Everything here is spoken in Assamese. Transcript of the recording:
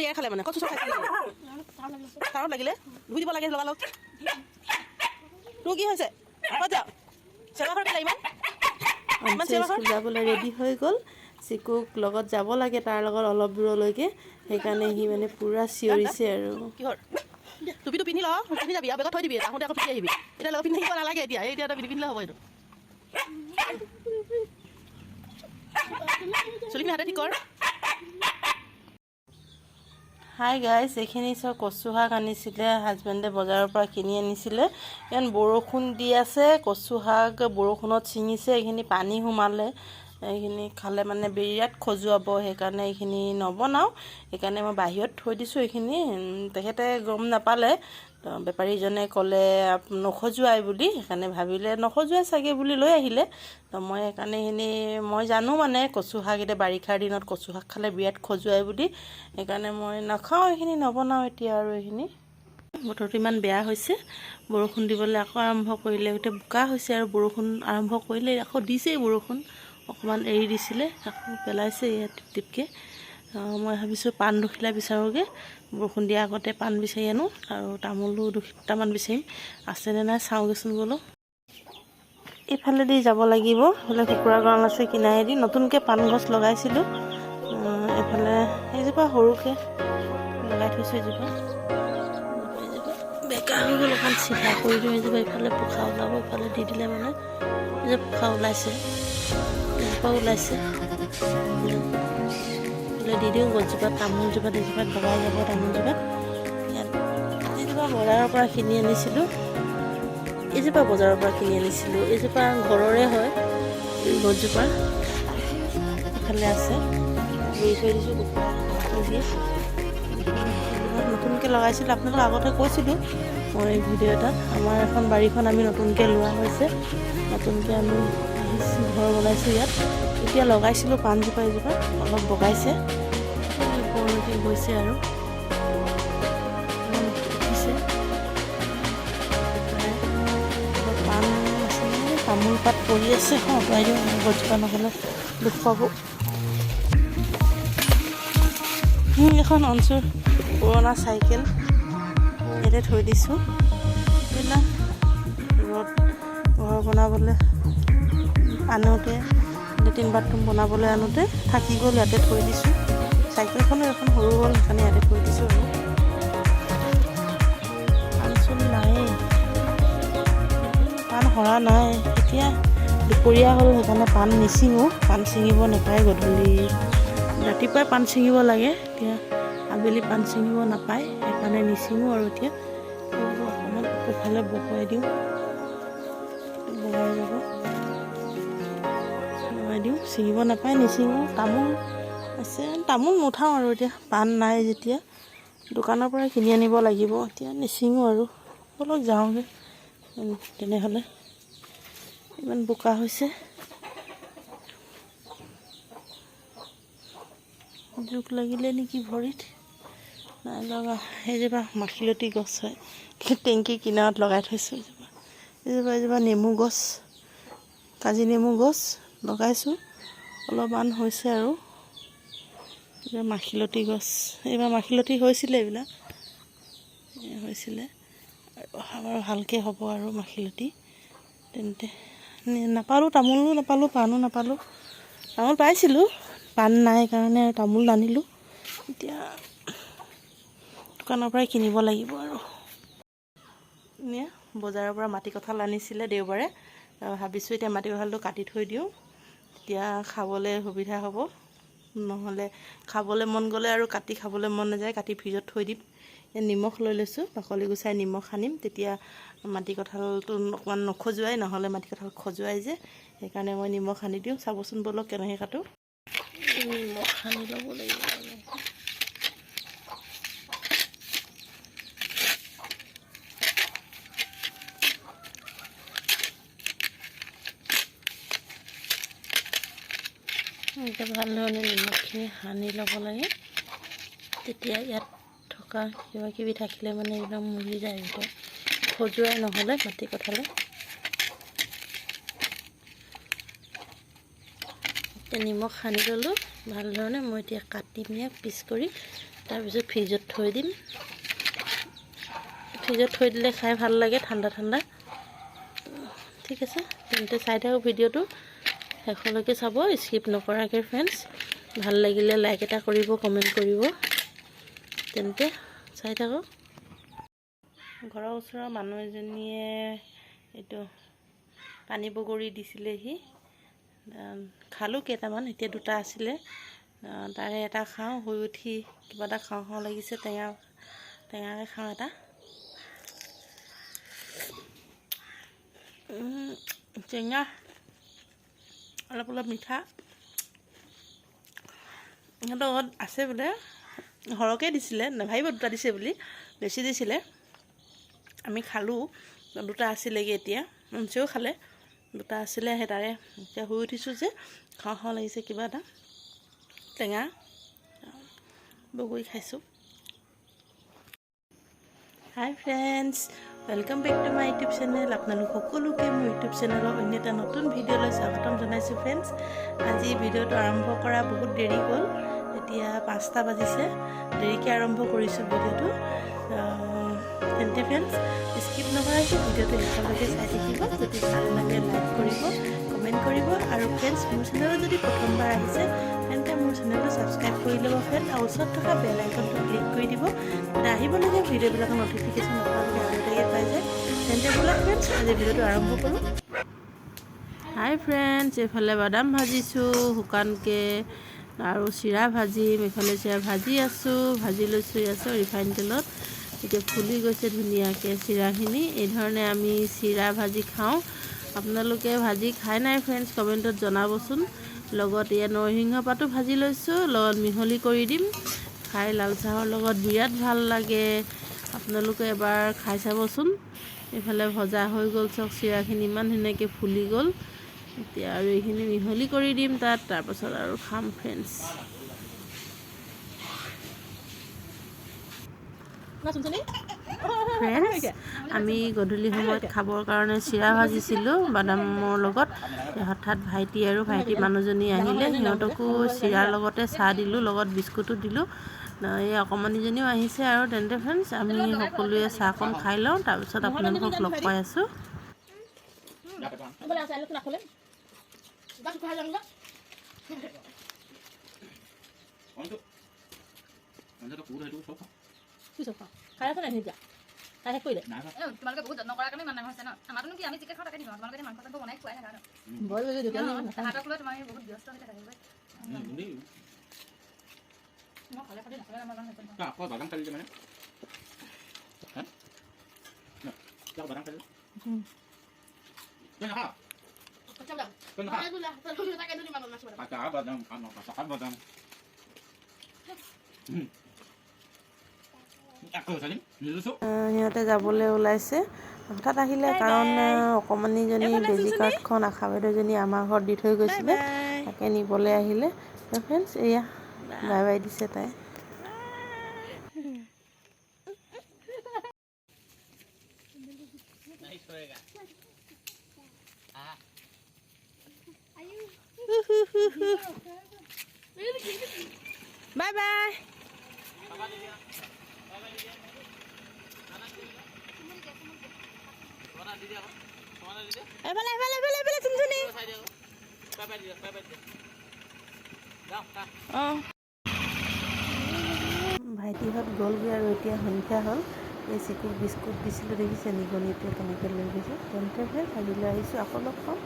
এৰাই খালে মানে কচু চব খাইছিলে তাৰত লাগিলে ধুই দিব লাগে লগালগ তোৰ কি হৈছে যাওঁ চেৱা ঘৰ কেলে ইমান স্কুল যাবলৈ ৰেডি হৈ গ'ল চিকুক লগত যাব লাগে তাৰ লগত অলপ দূৰলৈকে সেইকাৰণে সি মানে পুৰা চিঞৰিছে আৰু কিহৰ টুপিটো পিন্ধি ল পিন্ধি যাবি আৰু বেগত থৈ দিবি আহোঁতে আকৌ পিন্ধি আহিবি এতিয়া লগত পিন্ধি থাকিব নালাগে এতিয়া তই পিন্ধিলে হ'ব এইটো চুলিখিনি হাতে ঠিক কৰ হাই গাইজ এইখিনি চব কচু শাক আনিছিলে হাজবেণ্ডে বজাৰৰ পৰা কিনি আনিছিলে ইয়াত বৰষুণ দি আছে কচু শাক বৰষুণত ছিঙিছে এইখিনি পানী সোমালে এইখিনি খালে মানে বিৰাট খজুৱাব সেইকাৰণে এইখিনি নবনাওঁ সেইকাৰণে মই বাহিৰত থৈ দিছোঁ এইখিনি তেখেতে গম নাপালে বেপাৰীজনে ক'লে নখজুৱাই বুলি সেইকাৰণে ভাবিলে নখজুৱাই চাগে বুলি লৈ আহিলে তো মই সেইকাৰণে এইখিনি মই জানো মানে কচু শাক এতিয়া বাৰিষাৰ দিনত কচু শাক খালে বিৰাট খজুৱাই বুলি সেইকাৰণে মই নাখাওঁ এইখিনি নবনাওঁ এতিয়া আৰু এইখিনি বতৰটো ইমান বেয়া হৈছে বৰষুণ দিবলৈ আকৌ আৰম্ভ কৰিলে এতিয়া বোকা হৈছে আৰু বৰষুণ আৰম্ভ কৰিলে আকৌ দিছেই বৰষুণ অকণমান এৰি দিছিলে আকৌ পেলাইছে ইয়াত টিপকৈ মই ভাবিছোঁ পাণ দুখিলা বিচাৰোঁগৈ বৰষুণ দিয়াৰ আগতে পাণ বিচাৰি আনো আৰু তামোলো দুটামান বিচাৰিম আছেনে নাই চাওঁগৈচোন বোলো এইফালেদি যাব লাগিব এইফালে কুকুৰা গঁৰাল আছে কিনাৰেদি নতুনকৈ পাণ গছ লগাইছিলোঁ এইফালে এইজোপা সৰুকৈ লগাই থৈছোঁ এইজোপা বেকা হৈ গ'ল অকণ চিধা কৰি দিওঁ এইজোপা ইফালে পোখা ওলাব ইফালে দি দিলে মানে এই পোখা ওলাইছে এজোপা ওলাইছে দি দিওঁ গছজোপা তামোলজোপাত এজোপাত বগাই যাব তামোলজোপাত ইয়াত এইজোপা বজাৰৰ পৰা কিনি আনিছিলোঁ এইজোপা ঘৰৰে হয় গছজোপা ইফালে আছে ৰুই থৈ দিছোঁ নতুনকৈ লগাইছিলোঁ আপোনালোক আগতে কৈছিলোঁ মই এই ভিডিঅ' এটাত আমাৰ এখন বাৰীখন আমি নতুনকৈ লোৱা হৈছে নতুনকৈ আমি ঘৰ বনাইছোঁ ইয়াত এতিয়া লগাইছিলোঁ পাণজোপা এজোপা অলপ বগাইছে ওপৰলৈকে গৈছে আৰু উঠিছে পাণ আছে তামোল পাত পৰি আছে আঁতৰাই দিওঁ গছজোপা নহ'লে দুখ পাব এখন অঞ্চল পুৰণা চাইকেল ইয়াতে থৈ দিছোঁ এইবিলাক ৰ'দ ঘৰ বনাবলৈ আনোতে লেট্ৰিন বাথৰুম বনাবলৈ আনোতে থাকি গ'ল ইয়াতে থৈ দিছোঁ চাইকেলখনো এখন সৰু হ'ল সেইকাৰণে ইয়াতে থৈ দিছোঁ আৰু পাণ চোন নায়েই পাণ সৰা নাই এতিয়া দুপৰীয়া হ'ল সেইকাৰণে পাণ নিচিঙো পাণ ছিঙিব নাপায় গধূলি ৰাতিপুৱাই পাণ ছিঙিব লাগে এতিয়া আবেলি পাণ ছিঙিব নাপায় সেইকাৰণে নিচিঙো আৰু এতিয়া অকণমান ইফালে বহুৱাই দিওঁ বগাই যাব বগাই দিওঁ ছিঙিব নাপায় নিচিঙো তামোল আছে তামোল নুঠাওঁ আৰু এতিয়া পাণ নাই যেতিয়া দোকানৰ পৰা কিনি আনিব লাগিব এতিয়া নিচিঙো আৰু অলপ যাওঁগৈ তেনেহ'লে ইমান বোকা হৈছে জোক লাগিলে নেকি ভৰিত নাই লগা সেইজোপা মাখিলতী গছ হয় টেংকী কিনাৰত লগাই থৈছোঁ এইজোপা নেমু গছ কাজি নেমু গছ লগাইছোঁ অলপমান হৈছে আৰু মাখিলতী গছ এইবাৰ মাখিলতী হৈছিলে এইবিলাক হৈছিলে আৰু অহাবাৰ ভালকৈ হ'ব আৰু মাখিলতী তেন্তে নাপালোঁ তামোলো নাপালোঁ পাণো নাপালোঁ তামোল পাইছিলোঁ পাণ নাই কাৰণে আৰু তামোল নানিলোঁ এতিয়া দোকানৰ পৰাই কিনিব লাগিব আৰু বজাৰৰ পৰা মাটি কঁঠাল আনিছিলে দেওবাৰে ভাবিছোঁ এতিয়া মাটি কঁঠালটো কাটি থৈ দিওঁ তেতিয়া খাবলৈ সুবিধা হ'ব নহ'লে খাবলৈ মন গ'লে আৰু কাটি খাবলৈ মন নাযায় কাটি ফ্ৰিজত থৈ দিম নিমখ লৈ লৈছোঁ বাকলি গুচাই নিমখ সানিম তেতিয়া মাটি কঁঠালটো অকণমান নখজুৱাই নহ'লে মাটি কঁঠাল খজুৱাই যে সেইকাৰণে মই নিমখ সানি দিওঁ চাবচোন ব'লক কেনেকৈ কাটোঁ নিমখ সানি ল'ব লাগিব এনেকৈ ভালধৰণে নিমখখিনি সানি ল'ব লাগে তেতিয়া ইয়াত থকা কিবা কিবি থাকিলে মানে এইবিলাক মৰি যায় ভিতৰত খজুৱাই নহ'লে মাটি কঁঠালে এতিয়া নিমখ সানি ল'লোঁ ভালধৰণে মই এতিয়া কাটিম পিচ কৰি তাৰপিছত ফ্ৰিজত থৈ দিম। ফ্ৰিজত থৈ দিলে খাই ভাল লাগে ঠাণ্ডা ঠাণ্ডা। ঠিক আছে, তেন্তে চাই থাকক ভিডিঅ'টো শেষলৈকে চাব, স্কিপ নকৰাকৈ ফ্ৰেণ্ডছ। ভাল লাগিলে লাইক এটা কৰিব, কমেণ্ট কৰিব। তেন্তে চাই থাকক। ঘৰৰ ওচৰৰ মানুহ এজনীয়ে এইটো পানী বগৰী দিছিলেহি। খালোঁ কেইটামান, এতিয়া 2টা আছিলে। তাৰে এটা খাওঁ, শুই উঠি কিবা এটা খাওঁ খাওঁ লাগিছে। টেঙাকৈ খাওঁ এটা। টেঙা, অলপ অলপ মিঠা। সিহঁতৰ ঘৰত আছে বোলে, সৰহকৈ দিছিলে, নাভাবিব 2টা দিছে বুলি, বেছি দিছিলে। আমি খালোঁ, 2টা আছিলেগৈ। এতিয়া মঞ্চেও খালে, 2টা আছিলে। সেই তাৰে এতিয়া শুই উঠিছোঁ যে খাওঁ খাওঁ লাগিছে কিবা এটা। টেঙা বগৰী খাইছোঁ। Hi friends, welcome back to my YouTube channel. আপোনালোক সকলোকে মোৰ ইউটিউব চেনেলৰ অন্য এটা নতুন ভিডিঅ'লৈ স্বাগতম জনাইছোঁ ফ্ৰেণ্ডছ। আজি ভিডিঅ'টো আৰম্ভ কৰা বহুত দেৰি হ'ল, এতিয়া 5টা বাজিছে। দেৰিকৈ আৰম্ভ কৰিছোঁ ভিডিঅ'টো। তেন্তে ফ্ৰেণ্ডছ, স্কিপ নকৰাকৈ ভিডিঅ'টো শেষলৈকে চাই থাকিব। যদি ভাল লাগে লাইক কৰিব, কমেণ্ট কৰিব। আৰু ফ্ৰেণ্ডছ, মোৰ চেনেলত যদি প্ৰথমবাৰ আহিছে তেন্তে মোৰ চেনেলটো ছাবস্ক্ৰাইব কৰি ল'ব ফ্ৰেণ্ড, আৰু ওচৰত থকা বেল আইকনটো ক্লিক কৰি দিব। তেতিয়া আহিবলগীয়া ভিডিঅ'বিলাকৰ ন'টিফিকেশ্যন আপোনালোকে আগতীয়াকৈ পাই যায়। তেন্তে ব'লক ফ্ৰেণ্ডছ, আজি ভিডিঅ'টো আৰম্ভ কৰোঁ। হাই ফ্ৰেণ্ডছ, এইফালে বাদাম ভাজিছোঁ শুকানকৈ, আৰু চিৰা ভাজিম। এইফালে চিৰা ভাজি লৈছোঁ ৰিফাইন তেলত। এতিয়া ফুলি গৈছে ধুনীয়াকৈ চিৰাখিনি। এইধৰণে আমি চিৰা ভাজি খাওঁ। আপোনালোকে ভাজি খাই নাই ফ্ৰেণ্ডছ, কমেণ্টত জনাবচোন। লগত এয়া নৰসিংহ পাতো ভাজি লৈছোঁ, লগত মিহলি কৰি দিম। খাই লাল চাহৰ লগত বিৰাট ভাল লাগে। আপোনালোকে এবাৰ খাই চাবচোন। এইফালে ভজা হৈ গ'ল চাওক, চিৰাখিনি ইমান ধুনীয়াকৈ ফুলি গ'ল। এতিয়া আৰু এইখিনি মিহলি কৰি দিম তাত, তাৰপাছত আৰু খাম ফ্ৰেণ্ডছ। ফ্ৰেণ্ডছ, আমি গধূলি সময়ত খাবৰ কাৰণে চিৰা ভাজিছিলোঁ বাদামৰ লগত। হঠাৎ ভাইটি মানুহজনী আহিলে, সিহঁতকো চিৰাৰ লগতে চাহ দিলোঁ, লগত বিস্কুটো দিলোঁ। এই অকণমানিজনীও আহিছে। আৰু তেন্তে ফ্ৰেণ্ডছ, আমি সকলোৱে চাহকণ খাই লওঁ, তাৰপিছত আপোনালোকক লগ পাই আছোঁ। তোমালোকে বহুত যত্ন কৰাৰ কাৰণে ইমান ডাঙৰ হৈছে ন। আমাৰনো কি, আমি চিকেন খাওঁ তাকে দিওঁ। তোমালোকে মাংস চাংস বনাই খুৱাই থাকা ন। তাহাঁতক লৈ তোমালোকে বহুত ব্যস্ত হৈ থাকা। মই খালে খালি নাখালে আমাৰ বাদাম খালি মানে বাদাম খালি সিহঁতে যাবলৈ ওলাইছে। হঠাৎ আহিলে, কাৰণ অকণমানিজনী বেজি কাৰ্ডখন আশা বাইদেউজনী আমাৰ ঘৰত দি থৈ গৈছিলে, তাকে নিবলৈ আহিলে। ফ্ৰেণ্ডছ, এয়া বাই বাই দিছে তাই। Bye bye. ভাইটিহঁত গ'লগৈ আৰু এতিয়া সন্ধিয়া হ'ল। এই চিকুক বিস্কুট দিছিলোঁ, দেখিছে নিগনিটোৱে কেনেকৈ লৈ গৈছে। তেন্তে আজিলৈ আহিছোঁ, আকৌ লগ পাম।